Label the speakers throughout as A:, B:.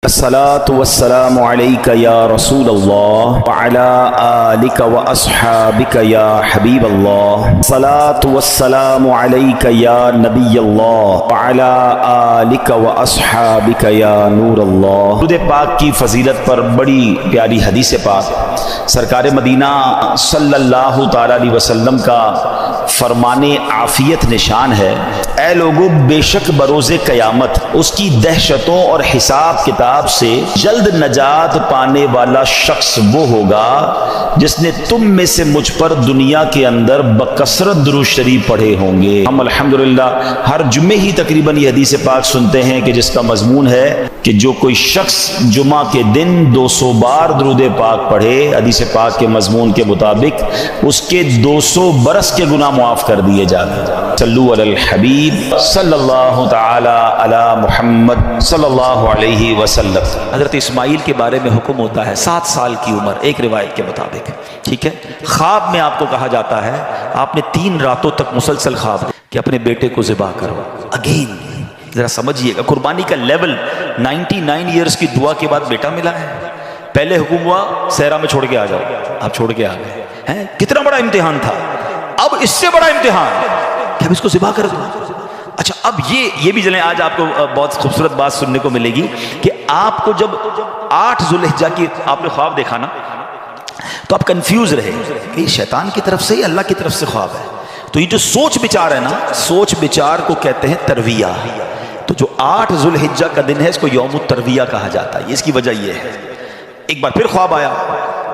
A: الصلاة والسلام عليك يا رسول الله وعلى آلك وأصحابك يا حبيب الله. الصلاة والسلام عليك يا نبي الله وعلى آلك وأصحابك يا نور الله. درود پاک کی فضیلت پر بڑی پیاری حدیث پاک سرکار مدینہ صلی اللہ تعالی علیہ وسلم کا فرمان عافیت نشان ہے: اے لوگو، بے شک بروز قیامت اس کی دہشتوں اور حساب کتاب سے جلد نجات پانے والا شخص وہ ہوگا جس نے تم میں سے مجھ پر دنیا کے اندر بکثرت درود شریف پڑھے ہوں گے. ہم الحمدللہ ہر جمعے ہی تقریباً یہ حدیث پاک سنتے ہیں کہ جس کا مضمون ہے کہ جو کوئی شخص جمعہ کے دن 200 بار درود پاک پڑھے، حدیث پاک کے مضمون کے مطابق اس کے 200 برس کے گناہ معاف کر دیے جاتے ہیں. صلو علی الحبیب صلی اللہ تعالی علی محمد صلی اللہ علیہ وسلم. حضرت اسماعیل کے بارے میں حکم ہوتا ہے 7 سال کی عمر، ایک روایت کے مطابق، ٹھیک ہے. خواب میں آپ کو کہا جاتا ہے آپ نے 3 راتوں تک مسلسل خواب کہ اپنے بیٹے کو ذبح کرو. اگین ذرا سمجھیے گا قربانی کا لیول. 99 ایئرز کی دعا کے بعد بیٹا ملا ہے. پہلے حکم ہوا صحرا میں چھوڑ کے آ جاؤ، آپ چھوڑ کے آ گئے ہیں. کتنا بڑا امتحان تھا. اب اس سے بڑا امتحان کہ اب اس کو ذبح کر دو. اچھا، اب یہ بھی چلیں، آج آپ کو بہت خوبصورت بات سننے کو ملے گی کہ آپ کو جب 8 ذوالحجہ کی آپ نے خواب دیکھا نا تو آپ کنفیوز رہے کہ یہ شیطان کی طرف سے یا اللہ کی طرف سے خواب ہے. تو یہ جو سوچ بچار ہے نا، سوچ بچار کو کہتے ہیں ترویہ. تو جو 8 ذوالحجہ کا دن ہے اس کو یوم الترویہ کہا جاتا ہے. اس کی وجہ یہ ہے ایک بار پھر خواب آیا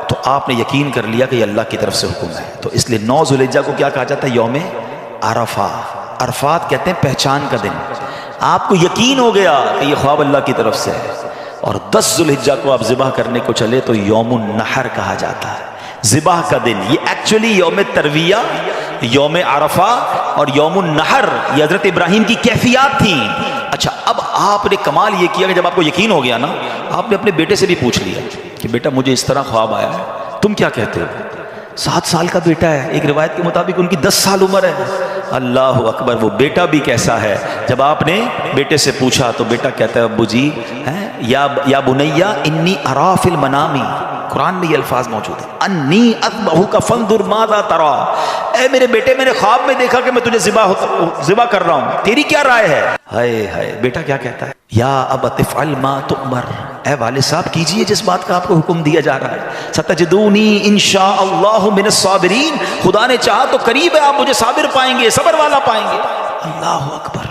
A: تو آپ نے یقین کر لیا کہ یہ اللہ کی طرف سے حکم ہے. تو اس لیے 9 ذوالحجہ کو کیا کہا جاتا ہے؟ یوم عرفہ. عرفات کہتے ہیں پہچان کا دن. آپ کو یقین ہو گیا کہ یہ خواب اللہ کی طرف سے ہے. اور 10 ذوالحجہ کو آپ ذبح کرنے کو چلے تو یوم النحر کہا جاتا ہے، ذبح کا دن. یہ ایکچولی یوم ترویہ، یوم عرفہ اور یوم النحر یہ حضرت ابراہیم کی کیفیات تھیں. اچھا، اب آپ نے کمال یہ کیا کہ جب آپ کو یقین ہو گیا نا، آپ نے اپنے بیٹے سے بھی پوچھ لیا کہ بیٹا مجھے اس طرح خواب آیا ہے، تم کیا کہتے ہو؟ 7 سال کا بیٹا ہے، ایک روایت کے مطابق ان کی 10 سال عمر ہے. اللہ اکبر. وہ بیٹا بھی کیسا ہے. جب آپ نے بیٹے سے پوچھا تو بیٹا کہتا ہے ابو جی یا بنیا انی ارا فی المنام. قرآن میں یہ الفاظ موجود ہیں، انی اذبحک فانظر ماذا تری. اے میرے بیٹے، میں نے خواب میں دیکھا کہ میں تجھے ذبح کر رہا ہوں، تیری کیا رائے ہے؟ ہائے ہائے. بیٹا کیا کہتا ہے؟ یا ابت افعل ما تؤمر. اے والد صاحب کیجئے جس بات کا آپ کو حکم دیا جا رہا ہے. ستجدونی انشاء اللہ من الصابرین. خدا نے چاہا تو قریب ہے آپ مجھے صابر پائیں گے، صبر والا پائیں گے. اللہ اکبر.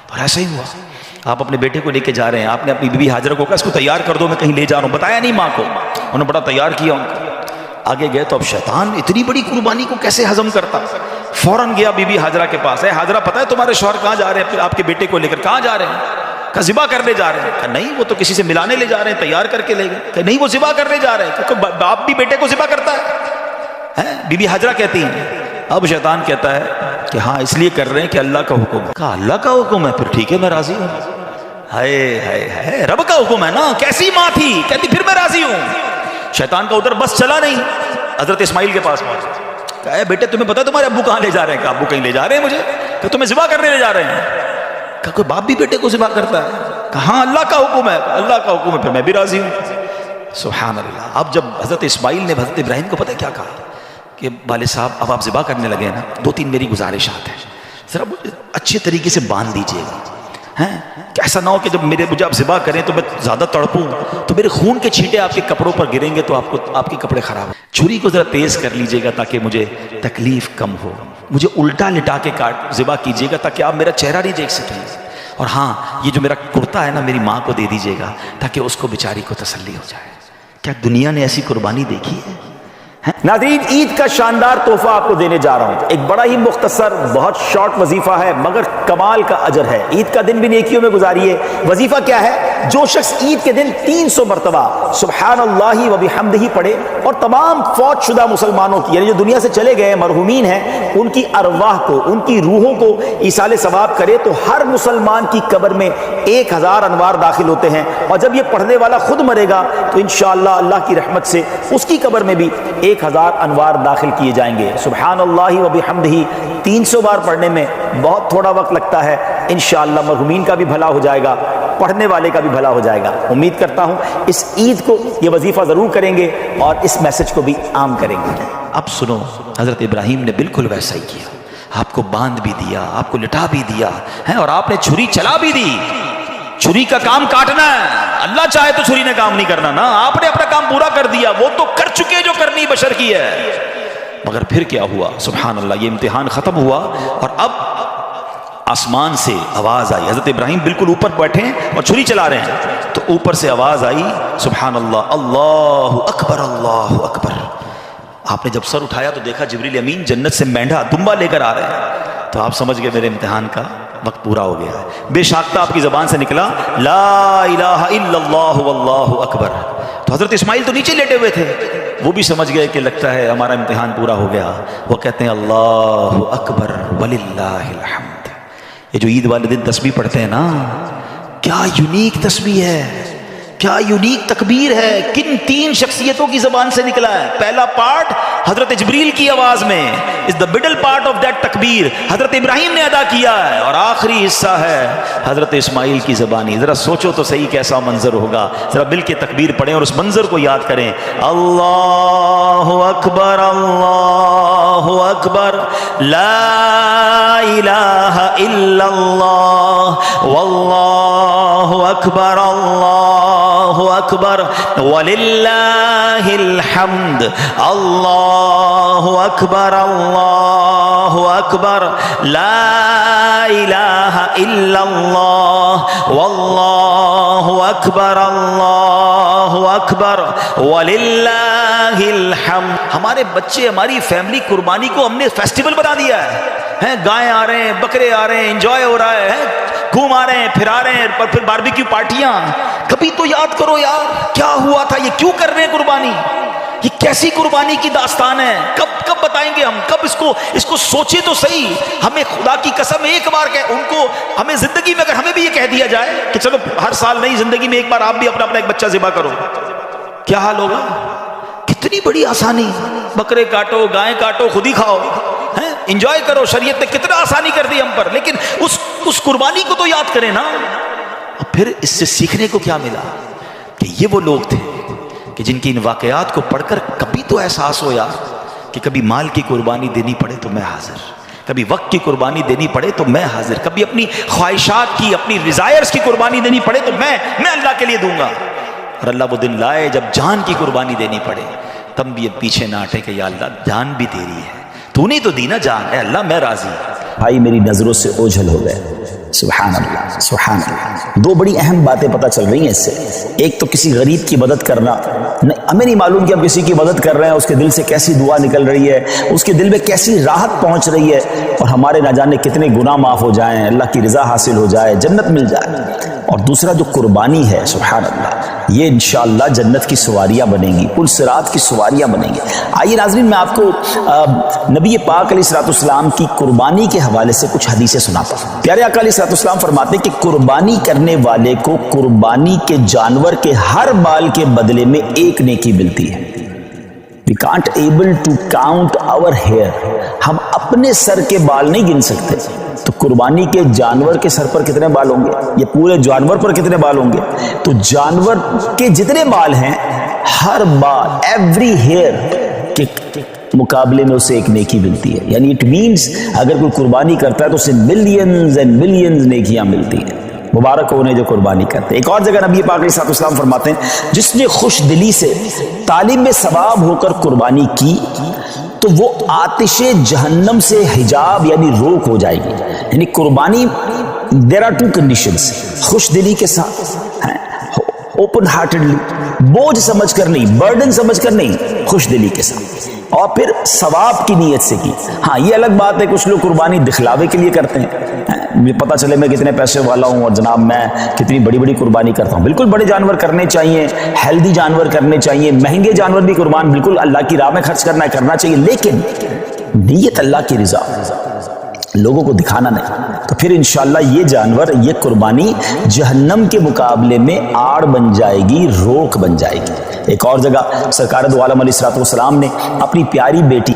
A: اور ایسا ہی ہوا. آپ اپنے بیٹے کو لے کے جا رہے ہیں، آپ نے اپنی بیوی ہاجرہ کو کہا اس کو تیار کر دو، میں کہیں لے جا رہا ہوں. بتایا نہیں ماں کو، انہوں نے بڑا تیار کیا ان کو. آگے گئے تو اب شیطان اتنی بڑی قربانی کو کیسے ہضم کرتا. فوراً گیا بی بی ہاجرہ کے پاس. اے ہاجرہ، پتہ ہے تمہارے شوہر کہاں جا رہے ہیں؟ آپ کے بیٹے کو لے کر کہاں جا رہے ہیں؟ کہا ذبح کرنے جا رہے ہیں. کہا نہیں، وہ تو کسی سے ملانے لے جا رہے ہیں، تیار کر کے لے گئے. کہ نہیں، وہ ذبح کرنے جا رہے ہیں. کیونکہ باپ بھی بیٹے کو ذبح کرتا ہے. بی بی ہاجرہ کہتی ہیں. اب شیطان کہتا ہے کہ ہاں اس لیے کر رہے ہیں کہ اللہ کا حکم ہے. کہا اللہ کا حکم ہے؟ پھر ٹھیک ہے، میں راضی ہوں. ہائے ہائے ہائے، رب کا حکم ہے نا. کیسی ماں تھی، کہتی پھر میں راضی ہوں. شیطان کا ادھر بس چلا نہیں، حضرت اسماعیل کے پاس پہنچا. کہا اے بیٹے، تمہیں پتا تمہارے ابو کہاں لے جا رہے ہیں؟ کہا ابو کہیں لے جا رہے ہیں مجھے. کہ تمہیں ذبح کرنے لے جا رہے ہیں. کہا کوئی باپ بھی بیٹے کو ذبح کرتا ہے؟ کہا ہاں اللہ کا حکم ہے. اللہ کا حکم ہے، پھر میں بھی راضی ہوں. سبحان اللہ. اب جب حضرت اسماعیل نے حضرت ابراہیم کو پتہ کیا کہا کہ والد صاحب اب آپ ذبح کرنے لگے نا، 2-3 میری گزارشات ہیں، ذرا اچھے طریقے سے باندھ دیجیے گا. کہ ایسا نہ ہو کہ جب مجھے آپ ذبح کریں تو میں زیادہ تڑپوں تو میرے خون کے چھینٹے آپ کے کپڑوں پر گریں گے تو آپ کے کپڑے خراب ہیں. چھری کو ذرا تیز کر لیجیے گا تاکہ مجھے تکلیف کم ہو. مجھے الٹا لٹا کے ذبح کیجیے گا تاکہ آپ میرا چہرہ نہیں دیکھ سکیں. اور ہاں، یہ جو میرا کرتا ہے نا میری ماں کو دے دیجیے گا تاکہ اس کو بیچاری کو تسلی ہو جائے. کیا دنیا نے ایسی قربانی دیکھی ہے؟ ناظرین، عید کا شاندار تحفہ آپ کو دینے جا رہا ہوں. ایک بڑا ہی مختصر، بہت شارٹ وظیفہ ہے مگر کمال کا اجر ہے. عید کا دن بھی نیکیوں میں گزاریے. وظیفہ کیا ہے؟ جو شخص عید کے دن 300 مرتبہ سبحان اللہ و بحمدہ پڑھے اور تمام فوت شدہ مسلمانوں کی، یعنی جو دنیا سے چلے گئے مرحومین ہیں، ان کی ارواح کو، ان کی روحوں کو ایصال ثواب کرے تو ہر مسلمان کی قبر میں 1000 انوار داخل ہوتے ہیں. اور جب یہ پڑھنے والا خود مرے گا تو انشاءاللہ اللہ کی رحمت سے اس کی قبر میں بھی 1000 انوار داخل کیے جائیں گے. سبحان اللہ و بحمدہ 300 بار پڑھنے میں بہت تھوڑا وقت لگتا ہے. انشاءاللہ مرحومین کا بھی بھلا ہو جائے گا. پڑھنے والے کا بھی بھلا ہو جائے گا۔ امید کرتا ہوں اس عید کو یہ وظیفہ ضرور کریں گے اور اس میسج کو بھی عام کریں گے۔
B: اب سنو، حضرت ابراہیم نے بالکل ویسا ہی کیا، آپ کو باندھ بھی دیا، آپ کو لٹا بھی دیا ہے، اور آپ نے چھری چلا بھی دی۔ چھری کا کام کاٹنا ہے، اللہ چاہے تو چھری نے کام نہیں کرنا نا، آپ نے اپنا کام پورا کر دیا، وہ تو کر چکے جو کرنی بشر کی ہے۔ مگر پھر کیا ہوا؟ سبحان اللہ، یہ امتحان ختم ہوا اور اب آسمان سے آواز آئی۔ حضرت ابراہیم بالکل اوپر بیٹھے ہیں اور چھری چلا رہے ہیں، تو اوپر سے آواز آئی، سبحان اللہ، اللہ اکبر، اللہ اکبر۔ آپ نے جب سر اٹھایا تو دیکھا جبریل امین جنت سے مینڈھا دمبا لے کر آ رہے ہیں، تو آپ سمجھ گئے میرے امتحان کا وقت پورا ہو گیا ہے۔ بے شاختہ آپ کی زبان سے نکلا لا الہ الا اللہ واللہ اکبر۔ تو حضرت اسماعیل تو نیچے لیٹے ہوئے تھے، وہ بھی سمجھ گئے کہ لگتا ہے ہمارا امتحان پورا ہو گیا۔ وہ کہتے ہیں اللہ اکبر وللہ الحمد۔ یہ جو عید والے دن تسبیح پڑھتے ہیں نا، کیا یونیک تسبیح ہے، کیا یونیک تکبیر ہے، کن تین شخصیتوں کی زبان سے نکلا ہے۔ پہلا پارٹ حضرت جبریل کی آواز میں is the middle part of that تکبیر حضرت ابراہیم نے ادا کیا ہے، اور آخری حصہ ہے حضرت اسماعیل کی زبانی۔ ذرا سوچو تو صحیح کیسا منظر ہوگا، ذرا مل کے تکبیر پڑھیں اور اس منظر کو یاد کریں۔ اللہ اکبر، اللہ اکبر، لا الہ الا اللہ واللہ اکبر، اللہ اکبر وللہ الحمد، اللہ اکبر، اللہ اکبر، لا الہ الا اللہ واللہ اکبر، اللہ اکبر وللہ الحمد۔ ہمارے بچے، ہماری فیملی قربانی کو ہم نے فیسٹیول بنا دیا ہے، گائے آ رہے ہیں، بکرے آ رہے ہیں، انجوائے ہو رہا ہے، گھوم آ رہے ہیں، پھر آ رہے ہیں، اور پھر باربیکیو پارٹیاں۔ کبھی تو یاد کرو یار، کیا ہوا تھا، یہ کیوں کر رہے ہیں قربانی، یہ کیسی قربانی کی داستان ہے، کب بتائیں گے ہم، کب اس کو سوچے تو صحیح۔ ہمیں خدا کی قسم ایک بار ان کو ہمیں زندگی میں اگر ہمیں بھی یہ کہہ دیا جائے کہ چلو ہر سال نہیں، زندگی میں ایک بار آپ بھی اپنا ایک بچہ ذبح کرو، کیا حال ہوگا؟ کتنی بڑی آسانی، بکرے کاٹو، گائیں کاٹو، خود ہی کھاؤ، انجوائے کرو۔ شریعت نے کتنا آسانی کر دی ہم پر، لیکن اس قربانی کو تو یاد کریں نا۔ اور پھر اس سے سیکھنے کو کیا ملا کہ یہ وہ لوگ تھے کہ جن کی ان واقعات کو پڑھ کر کبھی تو احساس ہو یار کہ کبھی مال کی قربانی دینی پڑے تو میں حاضر، کبھی وقت کی قربانی دینی پڑے تو میں حاضر، کبھی اپنی خواہشات کی، اپنی ڈیزائرز کی قربانی دینی پڑے تو میں اللہ کے لیے دوں گا۔ اور اللہ وہ دن لائے جب جان کی قربانی دینی پڑے، تب بھی اب پیچھے نہ ہٹے کہ یا اللہ جان بھی تیری ہے، تو نے تو دی نا جان، اے اللہ میں راضی۔
A: بھائی میری نظروں سے اوجھل ہو گئے، سبحان اللہ سبحان اللہ۔ دو بڑی اہم باتیں پتہ چل رہی ہیں اس سے۔ ایک تو کسی غریب کی مدد کرنا، ہمیں نہیں معلوم کہ ہم کسی کی مدد کر رہے ہیں، اس کے دل سے کیسی دعا نکل رہی ہے، اس کے دل میں کیسی راحت پہنچ رہی ہے، اور ہمارے نہ جانے کتنے گناہ معاف ہو جائیں، اللہ کی رضا حاصل ہو جائے، جنت مل جائے۔ اور دوسرا جو قربانی ہے، سبحان اللہ، یہ انشاءاللہ جنت کی سواریاں بنیں گی، پل صراط کی سواریاں بنیں گی۔ آئیے ناظرین، میں آپ کو نبی پاک علیہ السلام کی قربانی کے حوالے سے کچھ حدیثیں سناتا ہوں۔ پیارے آقا علیہ السلام فرماتے ہیں کہ قربانی کرنے والے کو قربانی کے جانور کے ہر بال کے بدلے میں ایک نیکی ملتی ہے۔ We can't able to count our hair، ہم اپنے سر کے بال نہیں گن سکتے، تو قربانی کے جانور کے سر پر کتنے بال ہوں گے، یہ پورے جانور پر کتنے بال ہوں گے، تو جانور کے جتنے بال ہیں، ہر بال، ایوری ہیئر کے مقابلے میں اسے ایک نیکی ملتی ہے۔ یعنی اٹ مینز اگر کوئی قربانی کرتا ہے تو اسے ملینز اینڈ ملینز نیکیاں ملتی ہیں۔ مبارک ہونے جو قربانی کرتے ہیں۔ ایک اور جگہ نبی پاک علیہ السلام فرماتے ہیں جس نے خوش دلی سے طالب ثواب ہو کر قربانی کی تو وہ آتش جہنم سے حجاب یعنی روک ہو جائے گی۔ یعنی قربانی دیر آر ٹو کنڈیشنز، خوش دلی کے ساتھ، اوپن ہارٹڈلی، بوجھ سمجھ کر نہیں، برڈن سمجھ کر نہیں، خوش دلی کے ساتھ، اور پھر ثواب کی نیت سے کی۔ ہاں یہ الگ بات ہے کچھ لوگ قربانی دکھلاوے کے لیے کرتے ہیں، پتہ چلے میں کتنے پیسے والا ہوں اور جناب میں کتنی بڑی بڑی قربانی کرتا ہوں۔ بالکل بڑے جانور کرنے چاہیے، ہیلدی جانور کرنے چاہیے، مہنگے جانور بھی قربان بالکل اللہ کی راہ میں خرچ کرنا چاہیے، لیکن نیت اللہ کی رضا، لوگوں کو دکھانا نہیں۔ تو پھر انشاءاللہ یہ جانور، یہ قربانی جہنم کے مقابلے میں آڑ بن جائے گی، روک بن جائے گی۔ ایک اور جگہ سرکار دو عالم علیہ السلام نے اپنی پیاری بیٹی